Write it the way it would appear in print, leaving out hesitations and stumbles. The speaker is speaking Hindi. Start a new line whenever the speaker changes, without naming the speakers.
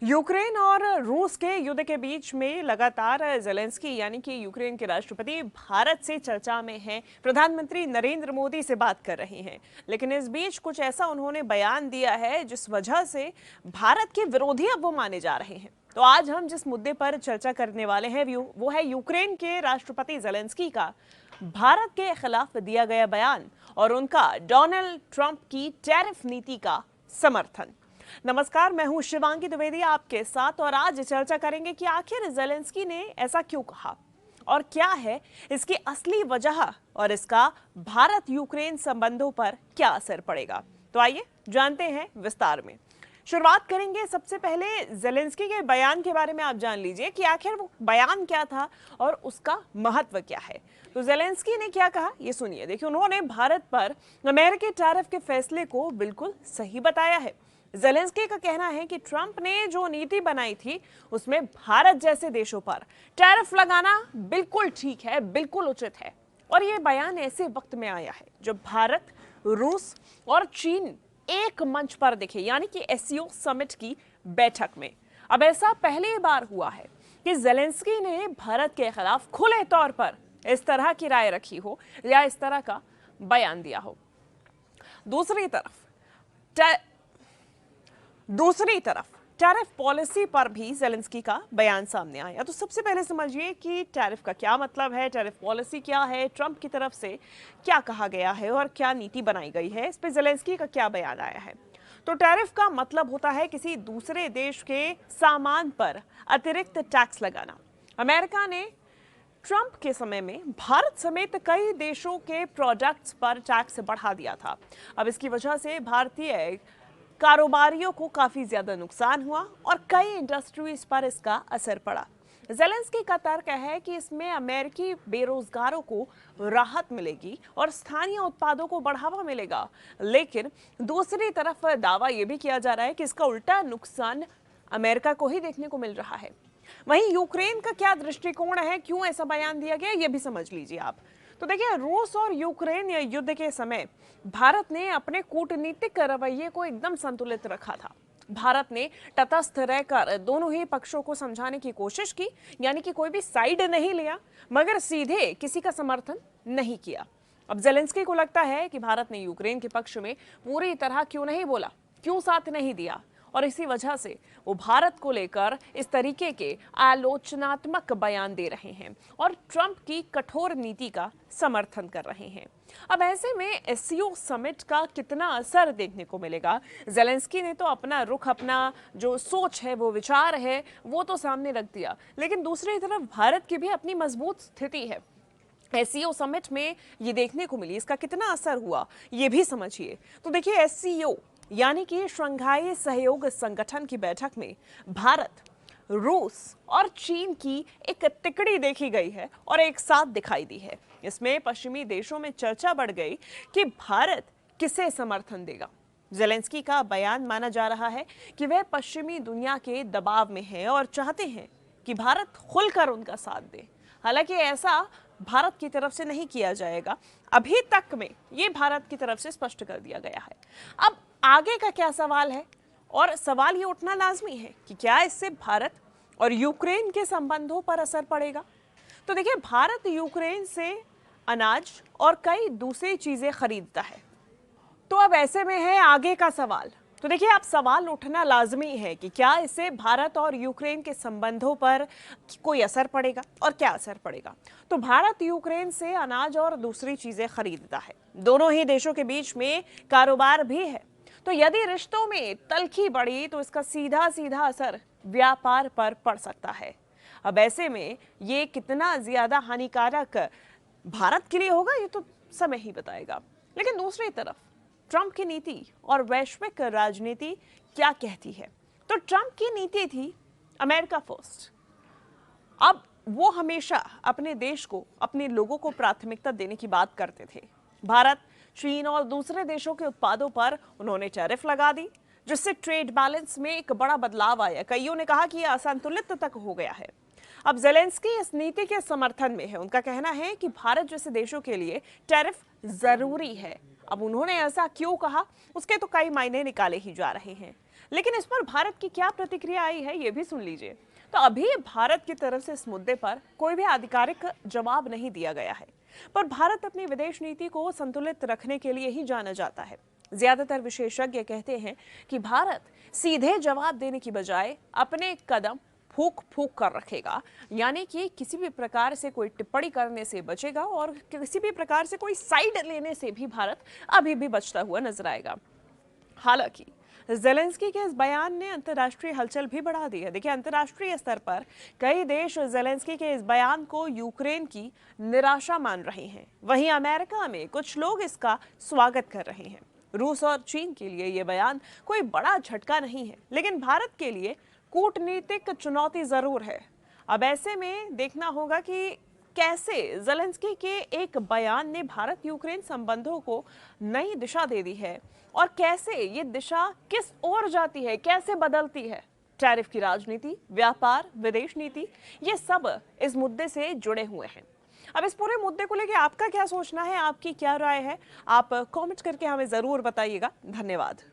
यूक्रेन और रूस के युद्ध के बीच में लगातार जेलेंस्की यानी कि यूक्रेन के राष्ट्रपति भारत से चर्चा में हैं। प्रधानमंत्री नरेंद्र मोदी से बात कर रहे हैं, लेकिन इस बीच कुछ ऐसा उन्होंने बयान दिया है जिस वजह से भारत के विरोधी अब वो माने जा रहे हैं। तो आज हम जिस मुद्दे पर चर्चा करने वाले हैं वो है यूक्रेन के राष्ट्रपति जेलेंस्की का भारत के खिलाफ दिया गया बयान और उनका डोनाल्ड ट्रंप की टैरिफ नीति का समर्थन। नमस्कार, मैं हूं शिवांगी द्विवेदी आपके साथ और आज चर्चा करेंगे कि आखिर जेलेंस्की ने ऐसा क्यों कहा और क्या है इसकी असली वजह और इसका भारत यूक्रेन संबंधों पर क्या असर पड़ेगा। तो आइए जानते हैं विस्तार में। शुरुआत करेंगे सबसे पहले जेलेंस्की के बयान के बारे में। आप जान लीजिए कि आखिर वो बयान क्या था और उसका महत्व क्या है। तो जेलेंस्की ने क्या कहा ये सुनिए। देखिए, उन्होंने भारत पर अमेरिकी टैरिफ के फैसले को बिल्कुल सही बताया है। जेलेंस्की का कहना है कि ट्रंप ने जो नीति बनाई थी उसमें भारत जैसे देशों पर टैरिफ लगाना बिल्कुल ठीक है, बिल्कुल उचित है। और ये बयान ऐसे वक्त में आया है जब भारत, रूस और चीन एक मंच पर दिखे, यानी कि एससीओ समिट की बैठक में। अब ऐसा पहली बार हुआ है कि जेलेंस्की ने भारत के खिलाफ खुले तौर पर इस तरह की राय रखी हो या इस तरह का बयान दिया हो। दूसरी तरफ टैरिफ पॉलिसी पर भी जेलेंस्की का बयान सामने आया। तो सबसे पहले समझिए कि टैरिफ का क्या मतलब है, टैरिफ पॉलिसी क्या है, ट्रंप की तरफ से क्या कहा गया है और क्या नीति बनाई गई है, इस पे जेलेंस्की का क्या बयान आया है। तो टैरिफ का मतलब होता है किसी दूसरे देश के सामान पर अतिरिक्त टैक्स लगाना। अमेरिका ने ट्रंप के समय में भारत समेत कई देशों के प्रोडक्ट्स पर टैक्स बढ़ा दिया था। अब इसकी वजह से भारतीय कारोबारियों को काफी ज्यादा नुकसान हुआ और कई इंडस्ट्रीज पर इसका असर पड़ा। जेलेंस्की का तर्क है कि इसमें अमेरिकी बेरोजगारों को राहत मिलेगी और स्थानीय उत्पादों को बढ़ावा मिलेगा, लेकिन दूसरी तरफ दावा यह भी किया जा रहा है कि इसका उल्टा नुकसान अमेरिका को ही देखने को मिल रहा है। वहीं यूक्रेन का क्या दृष्टिकोण है, क्यों ऐसा बयान दिया गया, यह भी समझ लीजिए आप। तो देखिए, रूस और यूक्रेन युद्ध के समय भारत ने अपने कूटनीतिक रवैये को एकदम संतुलित रखा था। भारत ने तटस्थ रहकर दोनों ही पक्षों को समझाने की कोशिश की, यानी कि कोई भी साइड नहीं लिया, मगर सीधे किसी का समर्थन नहीं किया। अब जेलेंस्की को लगता है कि भारत ने यूक्रेन के पक्ष में पूरी तरह क्यों नहीं बोला, क्यों साथ नहीं दिया, और इसी वजह से वो भारत को लेकर इस तरीके के आलोचनात्मक बयान दे रहे हैं और ट्रंप की कठोर नीति का समर्थन कर रहे हैं। अब ऐसे में एससीओ समिट का कितना असर देखने को मिलेगा। जेलेंस्की ने तो अपना रुख, अपना जो सोच है, वो विचार है, वो तो सामने रख दिया, लेकिन दूसरी तरफ भारत की भी अपनी मजबूत स्थिति है। एससीओ समिट में ये देखने को मिली, इसका कितना असर हुआ ये भी समझिए। तो देखिए, एससीओ यानी कि शंघाई सहयोग संगठन की बैठक में भारत, रूस और चीन की एक तिकड़ी देखी गई है और एक साथ दिखाई दी है। इसमें पश्चिमी देशों में चर्चा बढ़ गई कि भारत किसे समर्थन देगा। जेलेंस्की का बयान माना जा रहा है कि वह पश्चिमी दुनिया के दबाव में है और चाहते हैं कि भारत खुलकर उनका साथ दे। हालांकि ऐसा भारत की तरफ से नहीं किया जाएगा, अभी तक में ये भारत की तरफ से स्पष्ट कर दिया गया है। अब आगे का क्या सवाल है, और सवाल ये उठना लाजमी है कि क्या इससे भारत और यूक्रेन के संबंधों पर असर पड़ेगा। तो देखिए, भारत यूक्रेन से अनाज और कई दूसरी चीजें खरीदता है। तो अब ऐसे में है आगे का सवाल। तो देखिए, अब सवाल उठना लाजमी है कि क्या इससे भारत और यूक्रेन के संबंधों पर कोई असर पड़ेगा और क्या असर पड़ेगा। तो भारत यूक्रेन से अनाज और दूसरी चीजें खरीदता है, दोनों ही देशों के बीच में कारोबार भी है। तो यदि रिश्तों में तल्खी बढ़ी तो इसका सीधा सीधा असर व्यापार पर पड़ सकता है। अब ऐसे में ये कितना ज्यादा हानिकारक भारत के लिए होगा ये तो समय ही बताएगा। लेकिन दूसरी तरफ ट्रंप की नीति और वैश्विक राजनीति क्या कहती है। तो ट्रंप की नीति थी अमेरिका फर्स्ट। अब वो हमेशा अपने देश को, अपने लोगों को प्राथमिकता देने की बात करते थे। भारत, चीन और दूसरे देशों के उत्पादों पर उन्होंने टैरिफ लगा दी, जिससे ट्रेड बैलेंस में एक बड़ा बदलाव आया। कईयों ने कहा कि यह असंतुलित तक हो गया है। अब जेलेंस्की इस नीति के समर्थन में है। उनका कहना है कि भारत जैसे देशों के लिए टैरिफ जरूरी है। अब उन्होंने ऐसा क्यों कहा, उसके तो कई मायने निकाले ही जा रहे हैं। लेकिन इस पर भारत की क्या प्रतिक्रिया आई है, ये भी सुन लीजिए। तो अभी भारत की तरफ से इस मुद्दे पर कोई भी आधिकारिक जवाब नहीं दिया गया है, पर भारत अपनी विदेश नीति को संतुलित रखने के लिए ही जाना जाता है। ज्यादातर विशेषज्ञ कहते हैं कि भारत सीधे जवाब देने की बजाय अपने कदम फूक फूक कर रखेगा, यानी कि किसी भी प्रकार से कोई टिप्पणी करने से बचेगा और किसी भी प्रकार से कोई साइड लेने से भी भारत अभी भी बचता हुआ नजर आएगा। हालांकि जेलेंस्की के इस बयान ने अंतर्राष्ट्रीय हलचल भी बढ़ा दी है। देखिए, अंतर्राष्ट्रीय स्तर पर कई देश जेलेंस्की के इस बयान को यूक्रेन की निराशा मान रहे हैं। वहीं अमेरिका में कुछ लोग इसका स्वागत कर रहे हैं। रूस और चीन के लिए यह बयान कोई बड़ा झटका नहीं है, लेकिन भारत के लिए कूटनीतिक चुनौती जरूर है। अब ऐसे में देखना होगा कि कैसे जेलेंस्की के एक बयान ने भारत यूक्रेन संबंधों को नई दिशा दे दी है और कैसे ये दिशा किस ओर जाती है, कैसे बदलती है। टैरिफ की राजनीति, व्यापार, विदेश नीति, ये सब इस मुद्दे से जुड़े हुए हैं। अब इस पूरे मुद्दे को लेकर आपका क्या सोचना है, आपकी क्या राय है, आप कमेंट करके हमें जरूर बताइएगा। धन्यवाद।